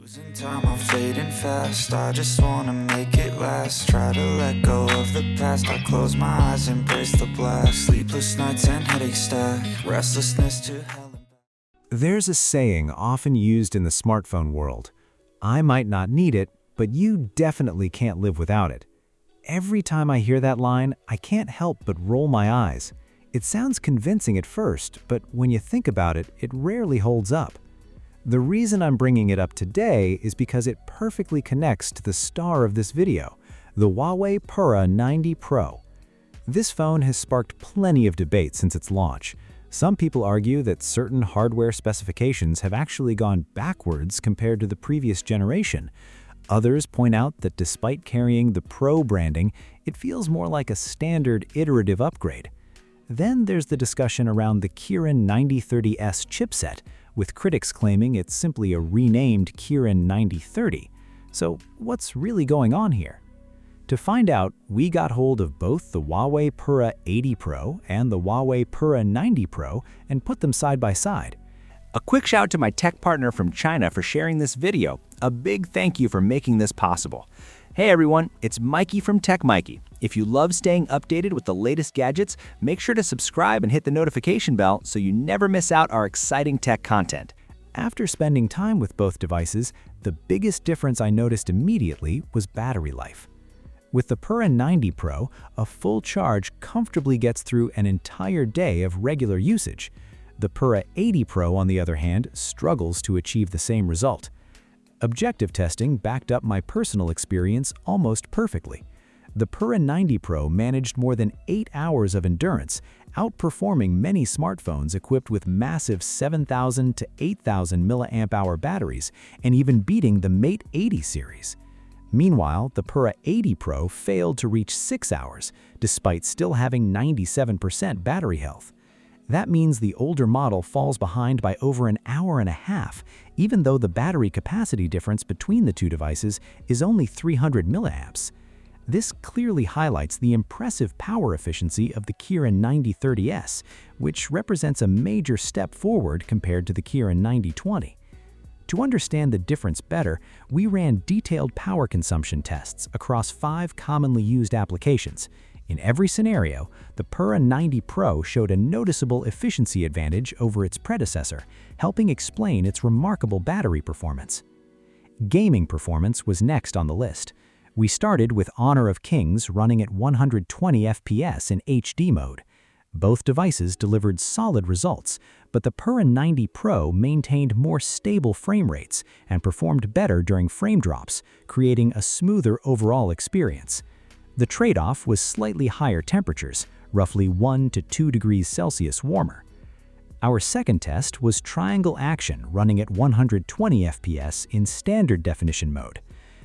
Losing time, I'm fading fast. I just wanna make it last. Try to let go of the past. I close my eyes, embrace the blast. Sleepless nights and headache stack. Restlessness to hell and back. There's a saying often used in the smartphone world. I might not need it, but you definitely can't live without it. Every time I hear that line, I can't help but roll my eyes. It sounds convincing at first, but when you think about it, it rarely holds up. The reason I'm bringing it up today is because it perfectly connects to the star of this video, the Huawei Pura 90 Pro. This phone has sparked plenty of debate since its launch. Some people argue that certain hardware specifications have actually gone backwards compared to the previous generation. Others point out that despite carrying the Pro branding, it feels more like a standard iterative upgrade. Then there's the discussion around the Kirin 9030S chipset, with critics claiming it's simply a renamed Kirin 9030. So what's really going on here? To find out, we got hold of both the Huawei Pura 80 Pro and the Huawei Pura 90 Pro and put them side by side. A quick shout to my tech partner from China for sharing this video. A big thank you for making this possible. Hey everyone, it's Maiky from techmaiky. If you love staying updated with the latest gadgets, make sure to subscribe and hit the notification bell so you never miss out our exciting tech content. After spending time with both devices, the biggest difference I noticed immediately was battery life. With the Pura 90 Pro, a full charge comfortably gets through an entire day of regular usage. The Pura 80 Pro, on the other hand, struggles to achieve the same result. Objective testing backed up my personal experience almost perfectly. The Pura 90 Pro managed more than 8 hours of endurance, outperforming many smartphones equipped with massive 7,000 to 8,000 mAh batteries and even beating the Mate 80 series. Meanwhile, the Pura 80 Pro failed to reach 6 hours, despite still having 97% battery health. That means the older model falls behind by over an hour and a half, even though the battery capacity difference between the two devices is only 300 milliamps. This clearly highlights the impressive power efficiency of the Kirin 9030S, which represents a major step forward compared to the Kirin 9020. To understand the difference better, we ran detailed power consumption tests across 5 commonly used applications. In every scenario, the Pura 90 Pro showed a noticeable efficiency advantage over its predecessor, helping explain its remarkable battery performance. Gaming performance was next on the list. We started with Honor of Kings running at 120 FPS in HD mode. Both devices delivered solid results, but the Pura 90 Pro maintained more stable frame rates and performed better during frame drops, creating a smoother overall experience. The trade-off was slightly higher temperatures, roughly 1 to 2 degrees Celsius warmer. Our second test was Triangle Action running at 120 FPS in standard definition mode.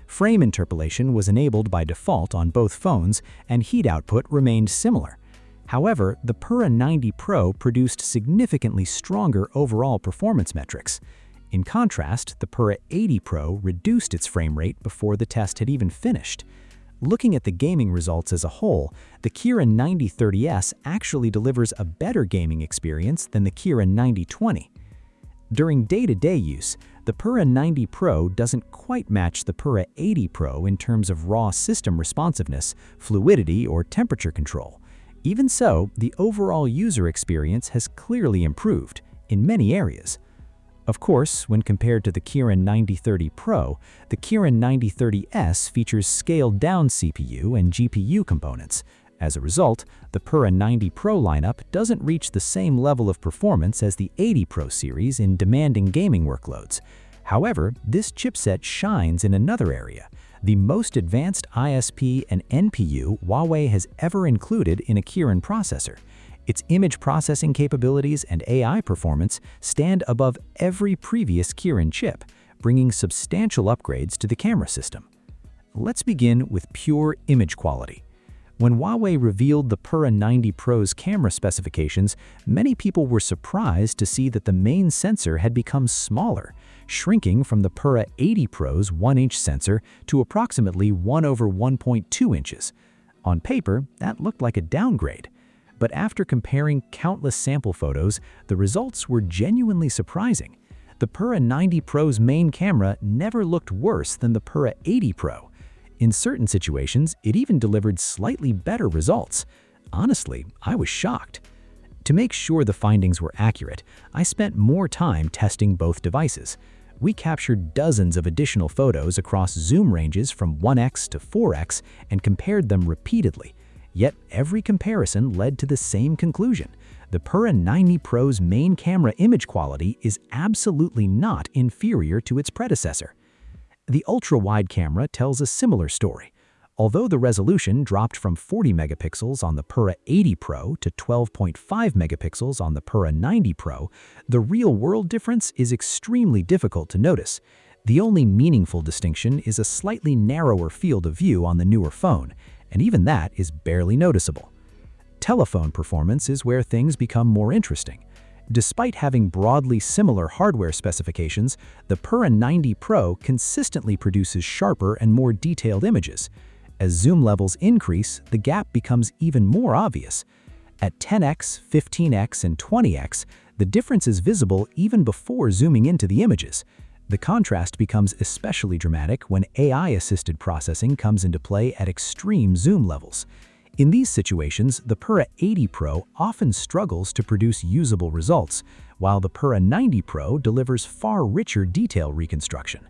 Frame interpolation was enabled by default on both phones, and heat output remained similar. However, the Pura 90 Pro produced significantly stronger overall performance metrics. In contrast, the Pura 80 Pro reduced its frame rate before the test had even finished. Looking at the gaming results as a whole, the Kirin 9030S actually delivers a better gaming experience than the Kirin 9020. During day-to-day use, the Pura 90 Pro doesn't quite match the Pura 80 Pro in terms of raw system responsiveness, fluidity, or temperature control. Even so, the overall user experience has clearly improved in many areas. Of course, when compared to the Kirin 9030 Pro, the Kirin 9030S features scaled-down CPU and GPU components. As a result, the Pura 90 Pro lineup doesn't reach the same level of performance as the 80 Pro series in demanding gaming workloads. However, this chipset shines in another area: the most advanced ISP and NPU Huawei has ever included in a Kirin processor. Its image processing capabilities and AI performance stand above every previous Kirin chip, bringing substantial upgrades to the camera system. Let's begin with pure image quality. When Huawei revealed the Pura 90 Pro's camera specifications, many people were surprised to see that the main sensor had become smaller, shrinking from the Pura 80 Pro's 1-inch sensor to approximately 1/1.2 inches. On paper, that looked like a downgrade. But after comparing countless sample photos, the results were genuinely surprising. The Pura 90 Pro's main camera never looked worse than the Pura 80 Pro. In certain situations, it even delivered slightly better results. Honestly, I was shocked. To make sure the findings were accurate, I spent more time testing both devices. We captured dozens of additional photos across zoom ranges from 1x to 4x and compared them repeatedly. Yet every comparison led to the same conclusion. The Pura 90 Pro's main camera image quality is absolutely not inferior to its predecessor. The ultra-wide camera tells a similar story. Although the resolution dropped from 40 megapixels on the Pura 80 Pro to 12.5 megapixels on the Pura 90 Pro, the real-world difference is extremely difficult to notice. The only meaningful distinction is a slightly narrower field of view on the newer phone, and even that is barely noticeable. Telephone performance is where things become more interesting. Despite having broadly similar hardware specifications, the Pura 90 Pro consistently produces sharper and more detailed images. As zoom levels increase, the gap becomes even more obvious. At 10x, 15x, and 20x, the difference is visible even before zooming into the images. The contrast becomes especially dramatic when AI-assisted processing comes into play at extreme zoom levels. In these situations, the Pura 80 Pro often struggles to produce usable results, while the Pura 90 Pro delivers far richer detail reconstruction.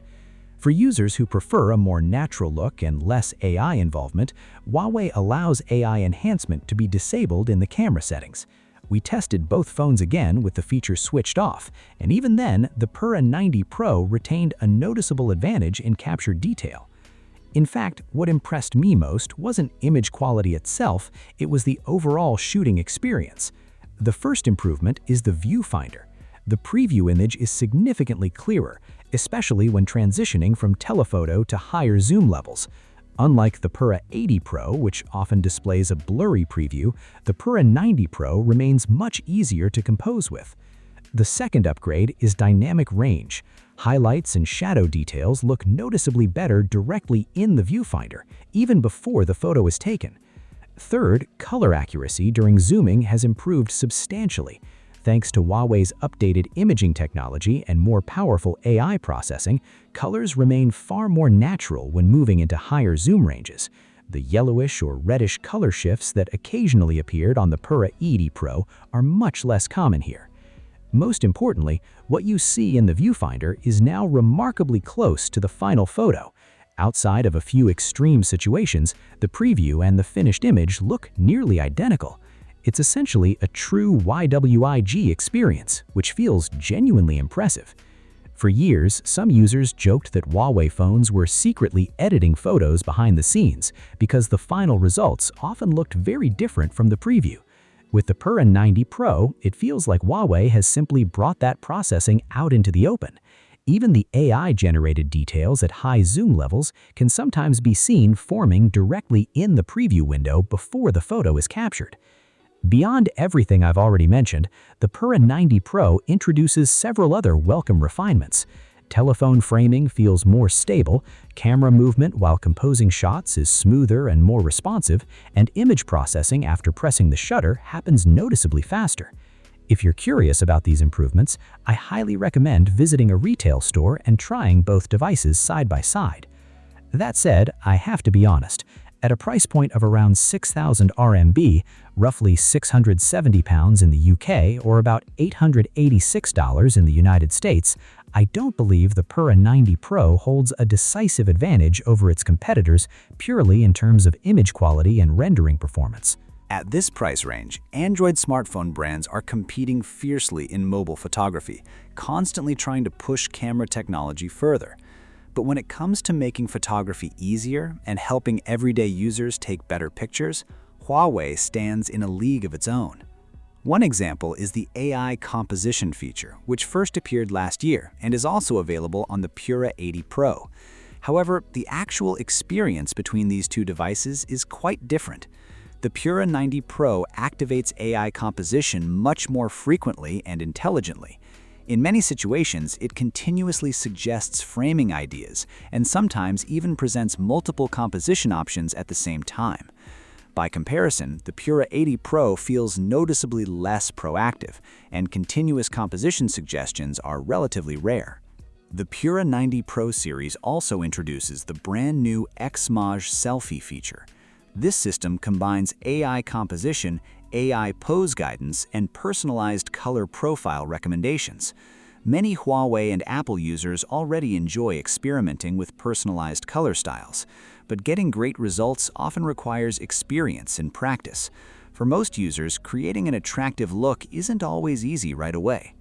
For users who prefer a more natural look and less AI involvement, Huawei allows AI enhancement to be disabled in the camera settings. We tested both phones again with the feature switched off, and even then, the Pura 90 Pro retained a noticeable advantage in captured detail. In fact, what impressed me most wasn't image quality itself, it was the overall shooting experience. The first improvement is the viewfinder. The preview image is significantly clearer, especially when transitioning from telephoto to higher zoom levels. Unlike the Pura 80 Pro, which often displays a blurry preview, the Pura 90 Pro remains much easier to compose with. The second upgrade is dynamic range. Highlights and shadow details look noticeably better directly in the viewfinder, even before the photo is taken. Third, color accuracy during zooming has improved substantially. Thanks to Huawei's updated imaging technology and more powerful AI processing, colors remain far more natural when moving into higher zoom ranges. The yellowish or reddish color shifts that occasionally appeared on the Pura 80 Pro are much less common here. Most importantly, what you see in the viewfinder is now remarkably close to the final photo. Outside of a few extreme situations, the preview and the finished image look nearly identical. It's essentially a true YWIG experience, which feels genuinely impressive. For years, some users joked that Huawei phones were secretly editing photos behind the scenes because the final results often looked very different from the preview. With the Pura 90 Pro, it feels like Huawei has simply brought that processing out into the open. Even the AI-generated details at high zoom levels can sometimes be seen forming directly in the preview window before the photo is captured. Beyond everything I've already mentioned, the Pura 90 Pro introduces several other welcome refinements. Telephone framing feels more stable, camera movement while composing shots is smoother and more responsive, and image processing after pressing the shutter happens noticeably faster. If you're curious about these improvements, I highly recommend visiting a retail store and trying both devices side by side. That said, I have to be honest. At a price point of around 6,000 RMB, roughly £670 in the UK or about $886 in the United States, I don't believe the Pura 90 Pro holds a decisive advantage over its competitors purely in terms of image quality and rendering performance. At this price range, Android smartphone brands are competing fiercely in mobile photography, constantly trying to push camera technology further. But when it comes to making photography easier and helping everyday users take better pictures, Huawei stands in a league of its own. One example is the AI composition feature, which first appeared last year and is also available on the Pura 80 Pro. However, the actual experience between these two devices is quite different. The Pura 90 Pro activates AI composition much more frequently and intelligently. In many situations, it continuously suggests framing ideas and sometimes even presents multiple composition options at the same time. By comparison, the Pura 80 Pro feels noticeably less proactive, and continuous composition suggestions are relatively rare. The Pura 90 Pro series also introduces the brand new X-MAGE Selfie feature. This system combines AI composition, AI pose guidance, and personalized color profile recommendations. Many Huawei and Apple users already enjoy experimenting with personalized color styles, but getting great results often requires experience and practice. For most users, creating an attractive look isn't always easy right away.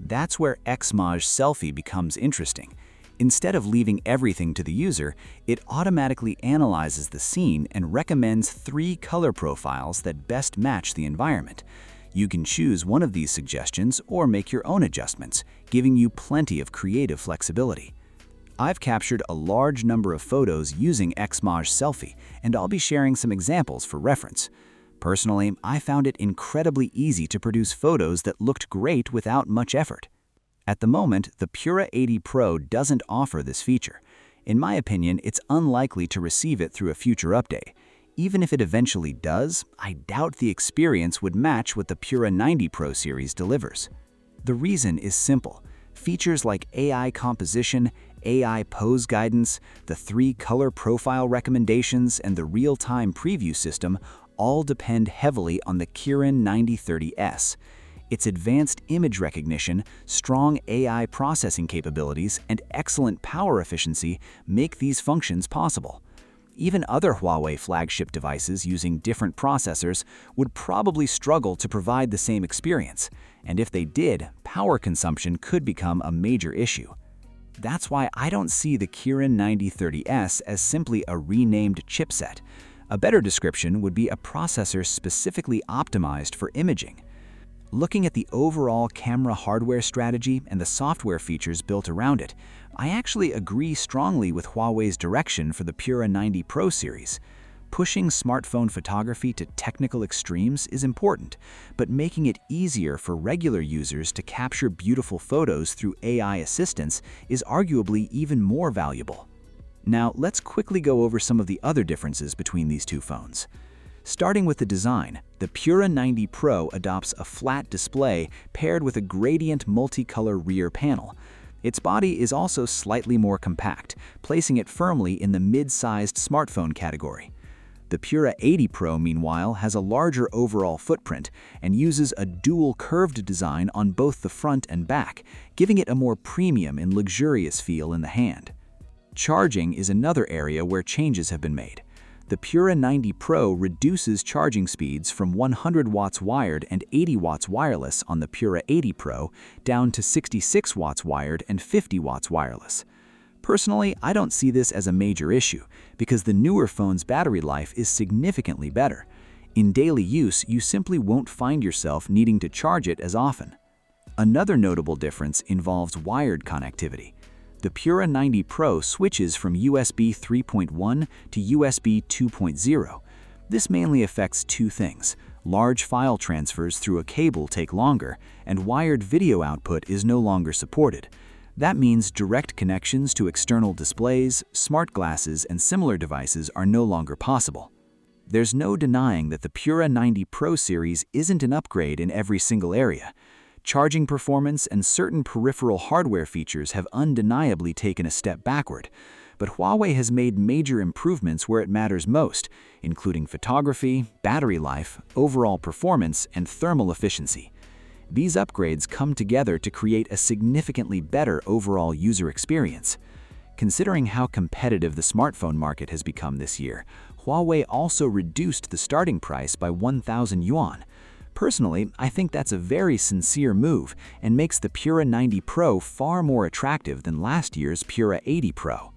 That's where X-MAGE Selfie becomes interesting. Instead of leaving everything to the user, it automatically analyzes the scene and recommends 3 color profiles that best match the environment. You can choose one of these suggestions or make your own adjustments, giving you plenty of creative flexibility. I've captured a large number of photos using X-MAGE Selfie, and I'll be sharing some examples for reference. Personally, I found it incredibly easy to produce photos that looked great without much effort. At the moment, the Pura 80 Pro doesn't offer this feature. In my opinion, it's unlikely to receive it through a future update. Even if it eventually does, I doubt the experience would match what the Pura 90 Pro series delivers. The reason is simple. Features like AI composition, AI pose guidance, the 3 color profile recommendations, and the real-time preview system all depend heavily on the Kirin 9030S. Its advanced image recognition, strong AI processing capabilities, and excellent power efficiency make these functions possible. Even other Huawei flagship devices using different processors would probably struggle to provide the same experience, and if they did, power consumption could become a major issue. That's why I don't see the Kirin 9030S as simply a renamed chipset. A better description would be a processor specifically optimized for imaging. Looking at the overall camera hardware strategy and the software features built around it, I actually agree strongly with Huawei's direction for the Pura 90 Pro series. Pushing smartphone photography to technical extremes is important, but making it easier for regular users to capture beautiful photos through AI assistance is arguably even more valuable. Now, let's quickly go over some of the other differences between these two phones. Starting with the design, the Pura 90 Pro adopts a flat display paired with a gradient multicolor rear panel. Its body is also slightly more compact, placing it firmly in the mid-sized smartphone category. The Pura 80 Pro, meanwhile, has a larger overall footprint and uses a dual curved design on both the front and back, giving it a more premium and luxurious feel in the hand. Charging is another area where changes have been made. The Pura 90 Pro reduces charging speeds from 100 watts wired and 80 watts wireless on the Pura 80 Pro down to 66 watts wired and 50 watts wireless. Personally, I don't see this as a major issue because the newer phone's battery life is significantly better. In daily use, you simply won't find yourself needing to charge it as often. Another notable difference involves wired connectivity. The Pura 90 Pro switches from USB 3.1 to USB 2.0. This mainly affects 2 things. Large file transfers through a cable take longer, and wired video output is no longer supported. That means direct connections to external displays, smart glasses, and similar devices are no longer possible. There's no denying that the Pura 90 Pro series isn't an upgrade in every single area. Charging performance and certain peripheral hardware features have undeniably taken a step backward, but Huawei has made major improvements where it matters most, including photography, battery life, overall performance, and thermal efficiency. These upgrades come together to create a significantly better overall user experience. Considering how competitive the smartphone market has become this year, Huawei also reduced the starting price by 1,000 yuan. Personally, I think that's a very sincere move and makes the Pura 90 Pro far more attractive than last year's Pura 80 Pro.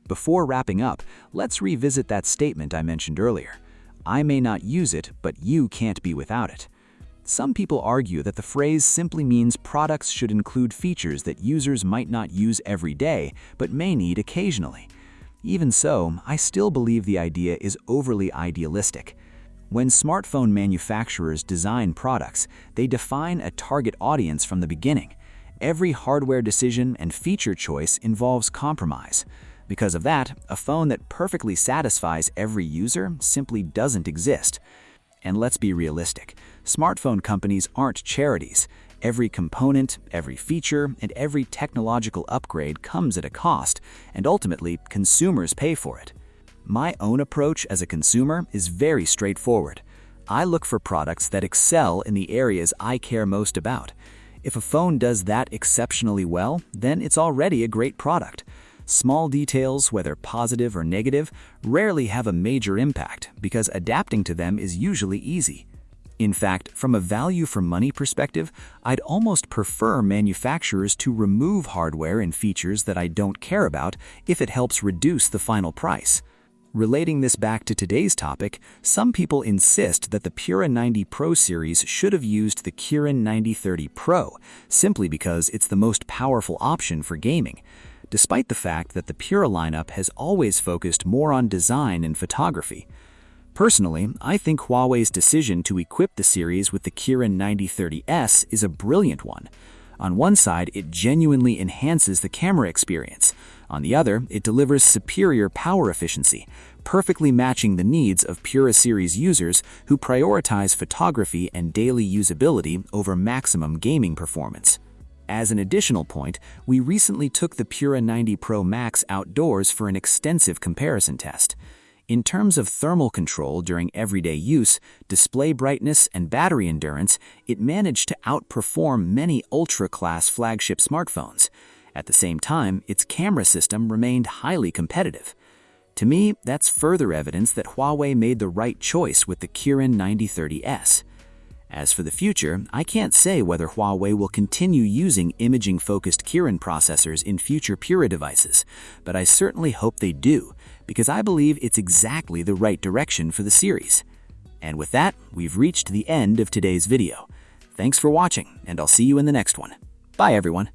Before wrapping up, let's revisit that statement I mentioned earlier. I may not use it, but you can't be without it. Some people argue that the phrase simply means products should include features that users might not use every day, but may need occasionally. Even so, I still believe the idea is overly idealistic. When smartphone manufacturers design products, they define a target audience from the beginning. Every hardware decision and feature choice involves compromise. Because of that, a phone that perfectly satisfies every user simply doesn't exist. And let's be realistic, smartphone companies aren't charities. Every component, every feature, and every technological upgrade comes at a cost, and ultimately, consumers pay for it. My own approach as a consumer is very straightforward. I look for products that excel in the areas I care most about. If a phone does that exceptionally well, then it's already a great product. Small details, whether positive or negative, rarely have a major impact because adapting to them is usually easy. In fact, from a value for money perspective, I'd almost prefer manufacturers to remove hardware and features that I don't care about if it helps reduce the final price. Relating this back to today's topic, some people insist that the Pura 90 Pro series should have used the Kirin 9030 Pro, simply because it's the most powerful option for gaming, despite the fact that the Pura lineup has always focused more on design and photography. Personally, I think Huawei's decision to equip the series with the Kirin 9030S is a brilliant one. On one side, it genuinely enhances the camera experience. On the other, it delivers superior power efficiency, perfectly matching the needs of Pura series users who prioritize photography and daily usability over maximum gaming performance. As an additional point, we recently took the Pura 90 Pro Max outdoors for an extensive comparison test. In terms of thermal control during everyday use, display brightness, and battery endurance, it managed to outperform many ultra-class flagship smartphones. At the same time, its camera system remained highly competitive. To me, that's further evidence that Huawei made the right choice with the Kirin 9030S. As for the future, I can't say whether Huawei will continue using imaging-focused Kirin processors in future Pura devices, but I certainly hope they do, because I believe it's exactly the right direction for the series. And with that, we've reached the end of today's video. Thanks for watching, and I'll see you in the next one. Bye, everyone.